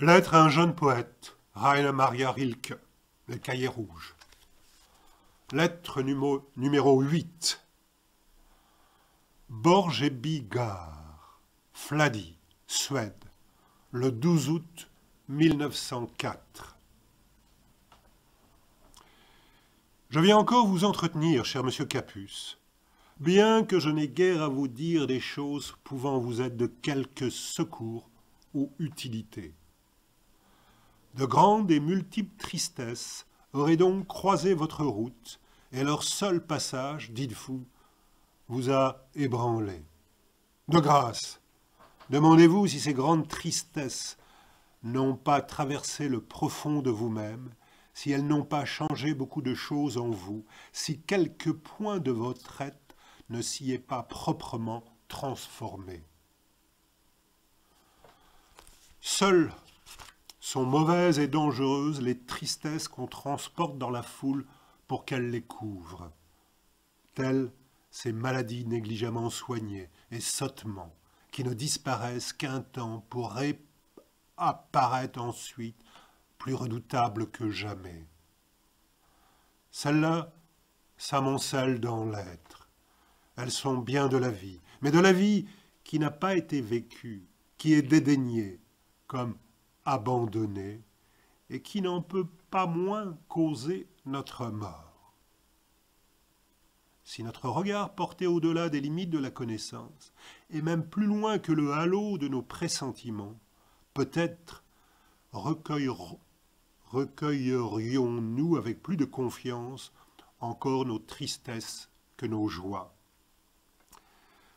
Lettre à un jeune poète, Rainer Maria Rilke, Les Cahiers rouges. Lettre numéro 8. Borgebygard, Flady, Suède, le 12 août 1904. Je viens encore vous entretenir, cher monsieur Capus, bien que je n'ai guère à vous dire des choses pouvant vous être de quelque secours ou utilité. De grandes et multiples tristesses auraient donc croisé votre route, et leur seul passage, dites-vous, vous a ébranlé. De grâce, demandez-vous si ces grandes tristesses n'ont pas traversé le profond de vous-même, si elles n'ont pas changé beaucoup de choses en vous, si quelques points de votre être ne s'y est pas proprement transformé. Seules sont mauvaises et dangereuses les tristesses qu'on transporte dans la foule pour qu'elle les couvre. Telles ces maladies négligemment soignées et sottement, qui ne disparaissent qu'un temps pour réapparaître ensuite plus redoutables que jamais. Celles-là s'amoncellent dans l'être. Elles sont bien de la vie, mais de la vie qui n'a pas été vécue, qui est dédaignée, comme abandonnée, et qui n'en peut pas moins causer notre mort. Si notre regard porté au-delà des limites de la connaissance, et même plus loin que le halo de nos pressentiments, peut-être recueillerions-nous avec plus de confiance encore nos tristesses que nos joies.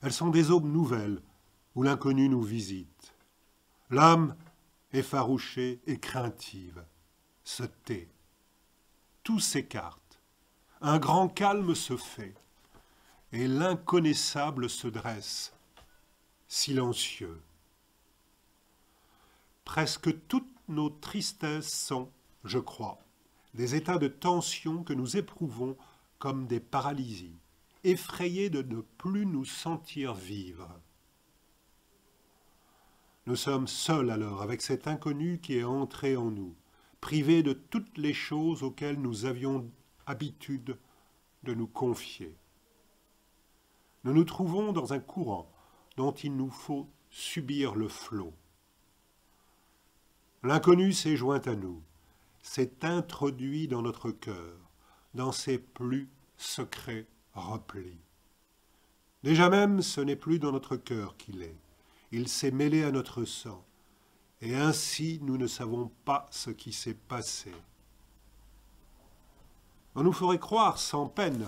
Elles sont des aubes nouvelles où l'inconnu nous visite. L'âme effarouchée et craintive se tait. Tout s'écarte. Un grand calme se fait. Et l'inconnaissable se dresse, silencieux. Presque toutes nos tristesses sont, je crois, des états de tension que nous éprouvons comme des paralysies, effrayés de ne plus nous sentir vivre. Nous sommes seuls alors avec cet inconnu qui est entré en nous, privés de toutes les choses auxquelles nous avions habitude de nous confier. Nous nous trouvons dans un courant dont il nous faut subir le flot. L'inconnu s'est joint à nous, s'est introduit dans notre cœur, dans ses plus secrets replis. Déjà même, ce n'est plus dans notre cœur qu'il est. Il s'est mêlé à notre sang, et ainsi nous ne savons pas ce qui s'est passé. On nous ferait croire sans peine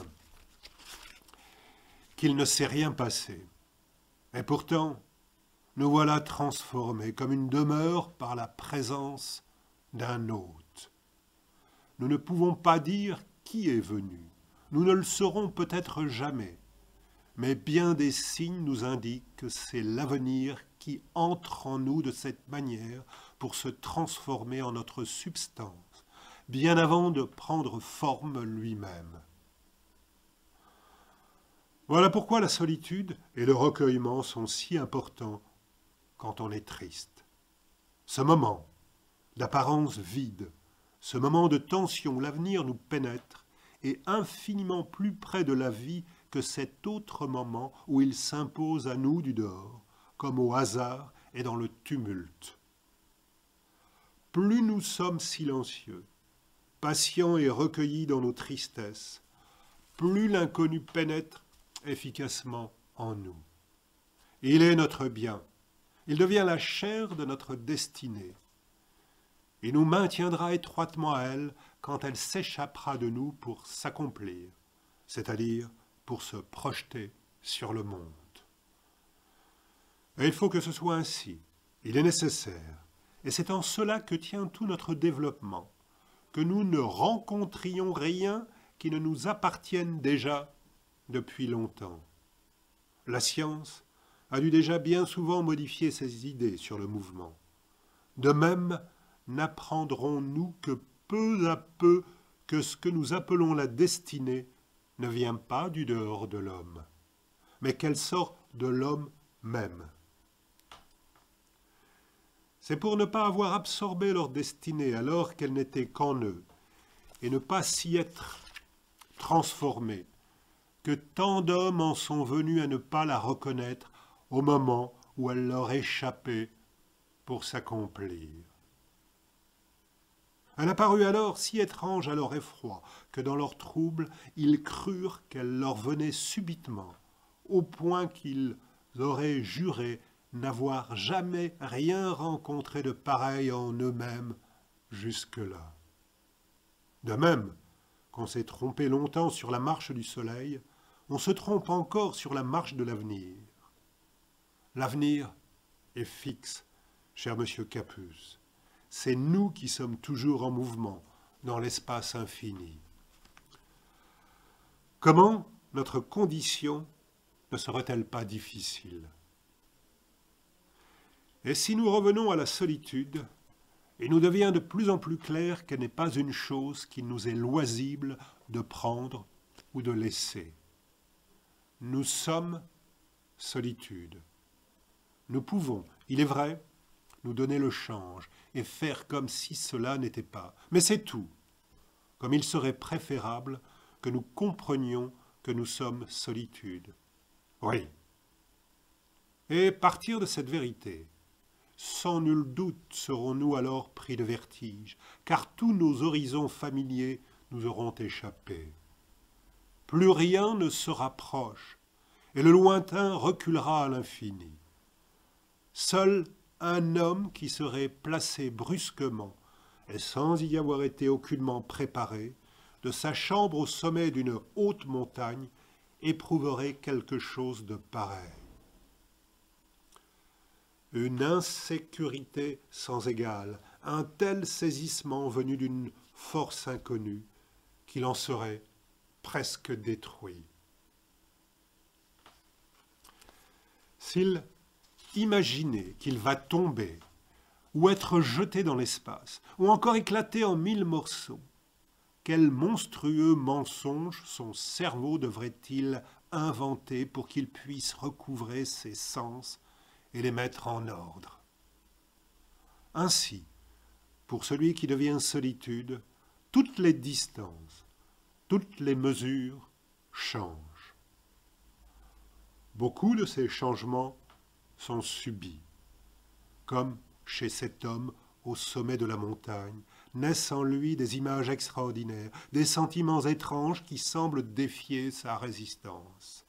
qu'il ne s'est rien passé. Et pourtant, nous voilà transformés comme une demeure par la présence d'un hôte. Nous ne pouvons pas dire qui est venu. Nous ne le saurons peut-être jamais. Mais bien des signes nous indiquent que c'est l'avenir qui entre en nous de cette manière pour se transformer en notre substance, bien avant de prendre forme lui-même. Voilà pourquoi la solitude et le recueillement sont si importants quand on est triste. Ce moment d'apparence vide, ce moment de tension où l'avenir nous pénètre, est infiniment plus près de la vie que cet autre moment où il s'impose à nous du dehors, comme au hasard et dans le tumulte. Plus nous sommes silencieux, patients et recueillis dans nos tristesses, plus l'inconnu pénètre efficacement en nous. Il est notre bien, il devient la chair de notre destinée. Il nous maintiendra étroitement à elle quand elle s'échappera de nous pour s'accomplir, c'est-à-dire pour se projeter sur le monde. Et il faut que ce soit ainsi, il est nécessaire, et c'est en cela que tient tout notre développement, que nous ne rencontrions rien qui ne nous appartienne déjà depuis longtemps. La science a dû déjà bien souvent modifier ses idées sur le mouvement. De même, n'apprendrons-nous que peu à peu que ce que nous appelons la destinée ne vient pas du dehors de l'homme, mais qu'elle sort de l'homme même. C'est pour ne pas avoir absorbé leur destinée alors qu'elle n'était qu'en eux, et ne pas s'y être transformés, que tant d'hommes en sont venus à ne pas la reconnaître au moment où elle leur échappait pour s'accomplir. Elle apparut alors si étrange à leur effroi que dans leur trouble, ils crurent qu'elle leur venait subitement, au point qu'ils auraient juré n'avoir jamais rien rencontré de pareil en eux-mêmes jusque-là. De même qu'on s'est trompé longtemps sur la marche du soleil, on se trompe encore sur la marche de l'avenir. L'avenir est fixe, cher monsieur Capus. C'est nous qui sommes toujours en mouvement dans l'espace infini. Comment notre condition ne serait-elle pas difficile? Et si nous revenons à la solitude, il nous devient de plus en plus clair qu'elle n'est pas une chose qu'il nous est loisible de prendre ou de laisser. Nous sommes solitude. Nous pouvons, il est vrai, nous donner le change et faire comme si cela n'était pas. Mais c'est tout, comme il serait préférable que nous comprenions que nous sommes solitude. Oui. Et partir de cette vérité, sans nul doute serons-nous alors pris de vertige, car tous nos horizons familiers nous auront échappé. Plus rien ne se rapproche, et le lointain reculera à l'infini. Seul un homme qui serait placé brusquement, et sans y avoir été aucunement préparé, de sa chambre au sommet d'une haute montagne, éprouverait quelque chose de pareil. Une insécurité sans égale, un tel saisissement venu d'une force inconnue, qu'il en serait presque détruit. S'il imaginait qu'il va tomber, ou être jeté dans l'espace, ou encore éclater en 1000 morceaux, quel monstrueux mensonge son cerveau devrait-il inventer pour qu'il puisse recouvrer ses sens et les mettre en ordre? Ainsi, pour celui qui devient solitude, toutes les distances, toutes les mesures changent. Beaucoup de ces changements sont subis, comme chez cet homme au sommet de la montagne, naissent en lui des images extraordinaires, des sentiments étranges qui semblent défier sa résistance.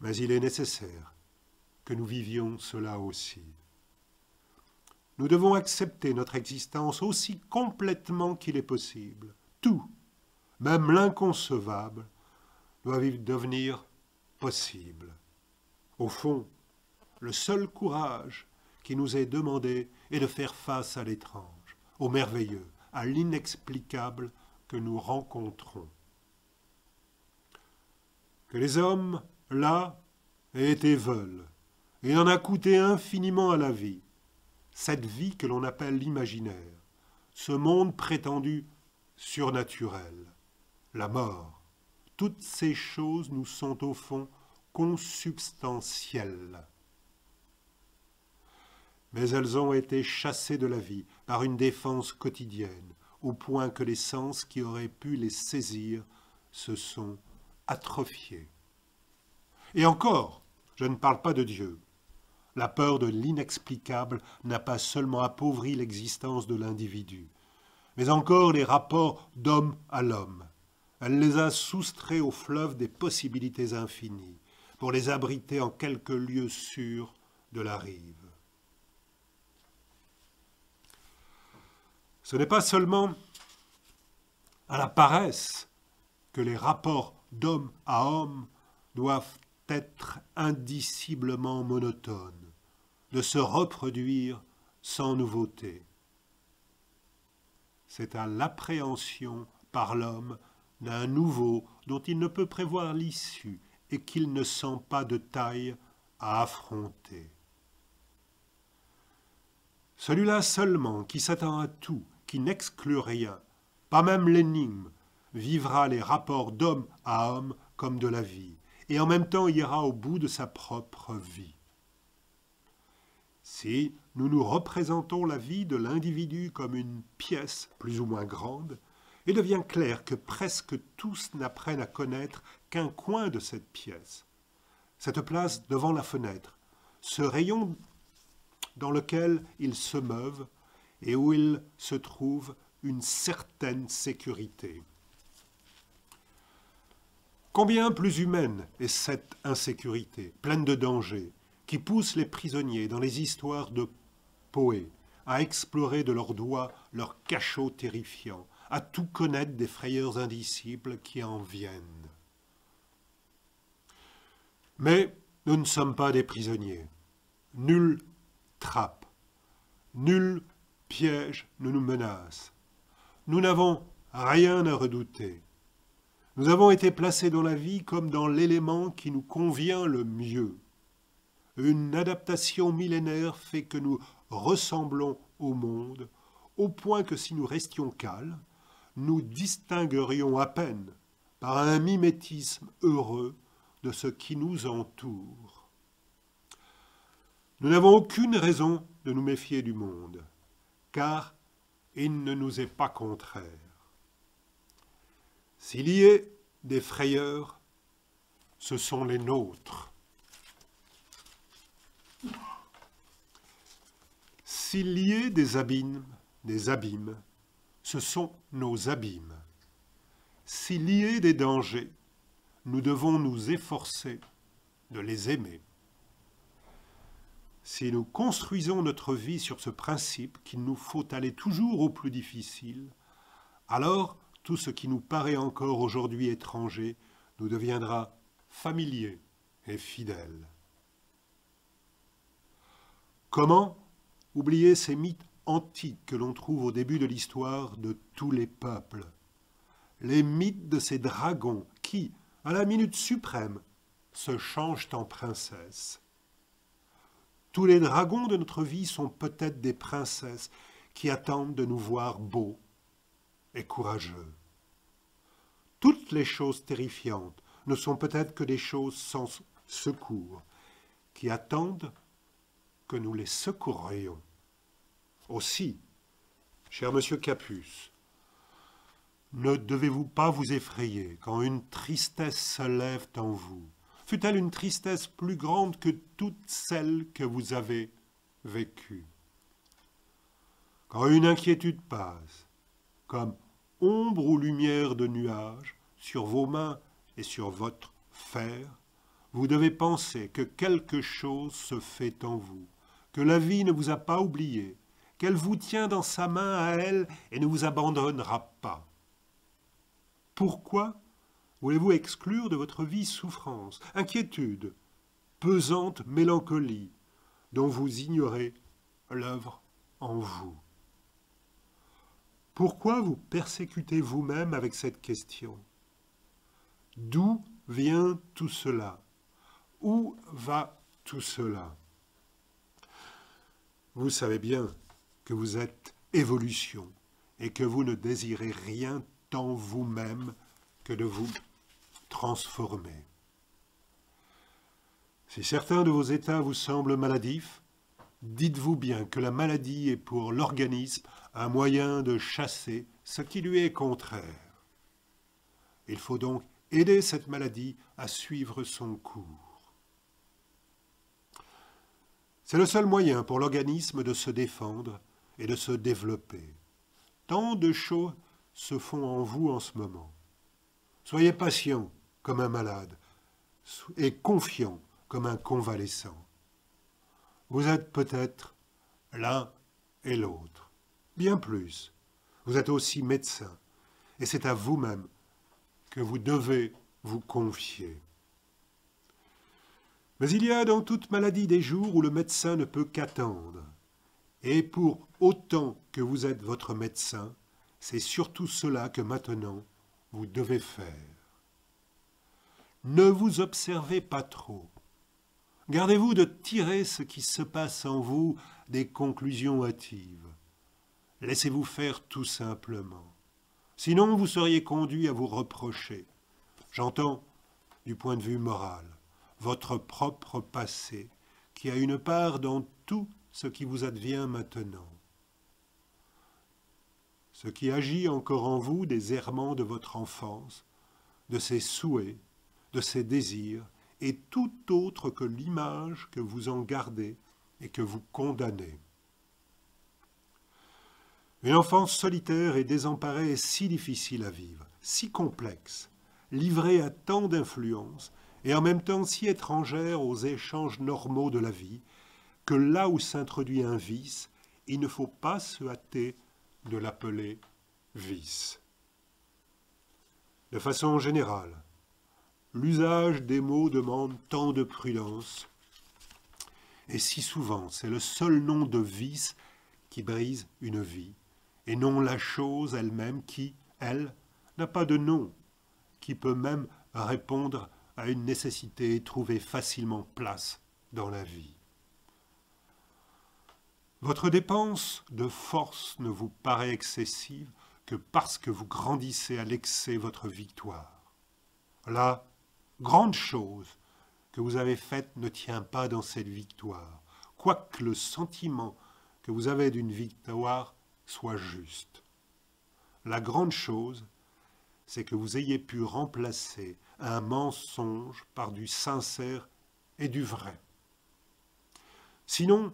Mais il est nécessaire que nous vivions cela aussi. Nous devons accepter notre existence aussi complètement qu'il est possible. Tout, même l'inconcevable, doit devenir possible. Au fond, le seul courage qui nous est demandé est de faire face à l'étrange, au merveilleux, à l'inexplicable que nous rencontrons. Que les hommes, là, aient été veulent, et en a coûté infiniment à la vie, cette vie que l'on appelle l'imaginaire, ce monde prétendu surnaturel, la mort, toutes ces choses nous sont au fond consubstantielles. Mais elles ont été chassées de la vie par une défense quotidienne, au point que les sens qui auraient pu les saisir se sont atrophiés. Et encore, je ne parle pas de Dieu. La peur de l'inexplicable n'a pas seulement appauvri l'existence de l'individu, mais encore les rapports d'homme à l'homme. Elle les a soustraits au fleuve des possibilités infinies, pour les abriter en quelques lieux sûrs de la rive. Ce n'est pas seulement à la paresse que les rapports d'homme à homme doivent être indiciblement monotones, de se reproduire sans nouveauté. C'est à l'appréhension par l'homme d'un nouveau dont il ne peut prévoir l'issue et qu'il ne sent pas de taille à affronter. Celui-là seulement qui s'attend à tout, qui n'exclut rien, pas même l'énigme, vivra les rapports d'homme à homme comme de la vie, et en même temps ira au bout de sa propre vie. Si nous nous représentons la vie de l'individu comme une pièce plus ou moins grande, il devient clair que presque tous n'apprennent à connaître qu'un coin de cette pièce. Cette place devant la fenêtre, ce rayon dans lequel ils se meuvent et où il se trouve une certaine sécurité. Combien plus humaine est cette insécurité, pleine de dangers, qui pousse les prisonniers dans les histoires de Poé à explorer de leurs doigts leurs cachots terrifiants, à tout connaître des frayeurs indicibles qui en viennent. Mais nous ne sommes pas des prisonniers. Nulle trappe, nul piège ne nous menace. Nous n'avons rien à redouter. Nous avons été placés dans la vie comme dans l'élément qui nous convient le mieux. Une adaptation millénaire fait que nous ressemblons au monde, au point que si nous restions calmes, nous distinguerions à peine, par un mimétisme heureux, de ce qui nous entoure. Nous n'avons aucune raison de nous méfier du monde, car il ne nous est pas contraire. S'il y a des frayeurs, ce sont les nôtres. S'il y a des abîmes, ce sont nos abîmes. S'il y a des dangers, nous devons nous efforcer de les aimer. Si nous construisons notre vie sur ce principe qu'il nous faut aller toujours au plus difficile, alors tout ce qui nous paraît encore aujourd'hui étranger nous deviendra familier et fidèle. Comment oublier ces mythes antiques que l'on trouve au début de l'histoire de tous les peuples? Les mythes de ces dragons qui, à la minute suprême, se changent en princesses. Tous les dragons de notre vie sont peut-être des princesses qui attendent de nous voir beaux et courageux. Toutes les choses terrifiantes ne sont peut-être que des choses sans secours, qui attendent que nous les secourions. Aussi, cher monsieur Capus, ne devez-vous pas vous effrayer quand une tristesse se lève en vous, fût-elle une tristesse plus grande que toutes celles que vous avez vécues. Quand une inquiétude passe, comme ombre ou lumière de nuage, sur vos mains et sur votre fer, vous devez penser que quelque chose se fait en vous, que la vie ne vous a pas oublié, qu'elle vous tient dans sa main à elle et ne vous abandonnera pas. Pourquoi voulez-vous exclure de votre vie souffrance, inquiétude, pesante mélancolie, dont vous ignorez l'œuvre en vous? Pourquoi vous persécutez vous-même avec cette question? D'où vient tout cela? Où va tout cela? Vous savez bien que vous êtes évolution et que vous ne désirez rien tant vous-même que de vous transformer. Si certains de vos états vous semblent maladifs, dites-vous bien que la maladie est pour l'organisme un moyen de chasser ce qui lui est contraire. Il faut donc aider cette maladie à suivre son cours. C'est le seul moyen pour l'organisme de se défendre et de se développer. Tant de choses se font en vous en ce moment. Soyez patient comme un malade et confiant comme un convalescent. Vous êtes peut-être l'un et l'autre, bien plus. Vous êtes aussi médecin et c'est à vous-même que vous devez vous confier. Mais il y a dans toute maladie des jours où le médecin ne peut qu'attendre. Et pour autant que vous êtes votre médecin, c'est surtout cela que maintenant vous devez faire. Ne vous observez pas trop. Gardez-vous de tirer ce qui se passe en vous des conclusions hâtives. Laissez-vous faire tout simplement. Sinon, vous seriez conduit à vous reprocher. J'entends, du point de vue moral, votre propre passé, qui a une part dans tous ce qui vous advient maintenant. Ce qui agit encore en vous des errements de votre enfance, de ses souhaits, de ses désirs, et tout autre que l'image que vous en gardez et que vous condamnez. Une enfance solitaire et désemparée est si difficile à vivre, si complexe, livrée à tant d'influences et en même temps si étrangère aux échanges normaux de la vie, que là où s'introduit un vice, il ne faut pas se hâter de l'appeler vice. De façon générale, l'usage des mots demande tant de prudence, et si souvent c'est le seul nom de vice qui brise une vie, et non la chose elle-même qui, elle, n'a pas de nom, qui peut même répondre à une nécessité et trouver facilement place dans la vie. Votre dépense de force ne vous paraît excessive que parce que vous grandissez à l'excès votre victoire. La grande chose que vous avez faite ne tient pas dans cette victoire, quoique le sentiment que vous avez d'une victoire soit juste. La grande chose, c'est que vous ayez pu remplacer un mensonge par du sincère et du vrai. Sinon,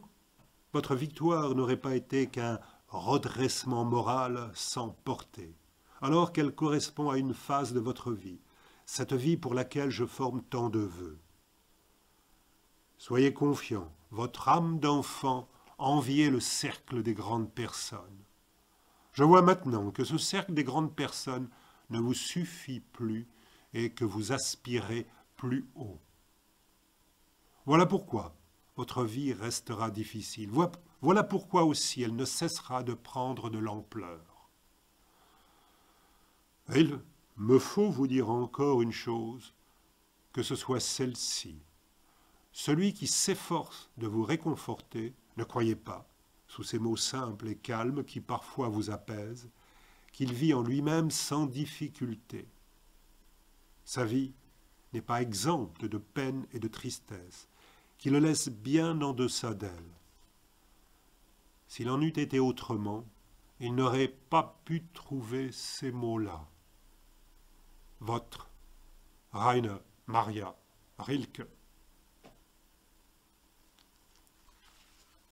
votre victoire n'aurait pas été qu'un redressement moral sans portée, alors qu'elle correspond à une phase de votre vie, cette vie pour laquelle je forme tant de vœux. Soyez confiants, votre âme d'enfant enviait le cercle des grandes personnes. Je vois maintenant que ce cercle des grandes personnes ne vous suffit plus et que vous aspirez plus haut. Voilà pourquoi votre vie restera difficile. Voilà pourquoi aussi elle ne cessera de prendre de l'ampleur. Et il me faut vous dire encore une chose, que ce soit celle-ci. Celui qui s'efforce de vous réconforter, ne croyez pas, sous ces mots simples et calmes qui parfois vous apaisent, qu'il vit en lui-même sans difficulté. Sa vie n'est pas exempte de peine et de tristesse, qui le laisse bien en deçà d'elle. S'il en eût été autrement, il n'aurait pas pu trouver ces mots-là. Votre Rainer Maria Rilke.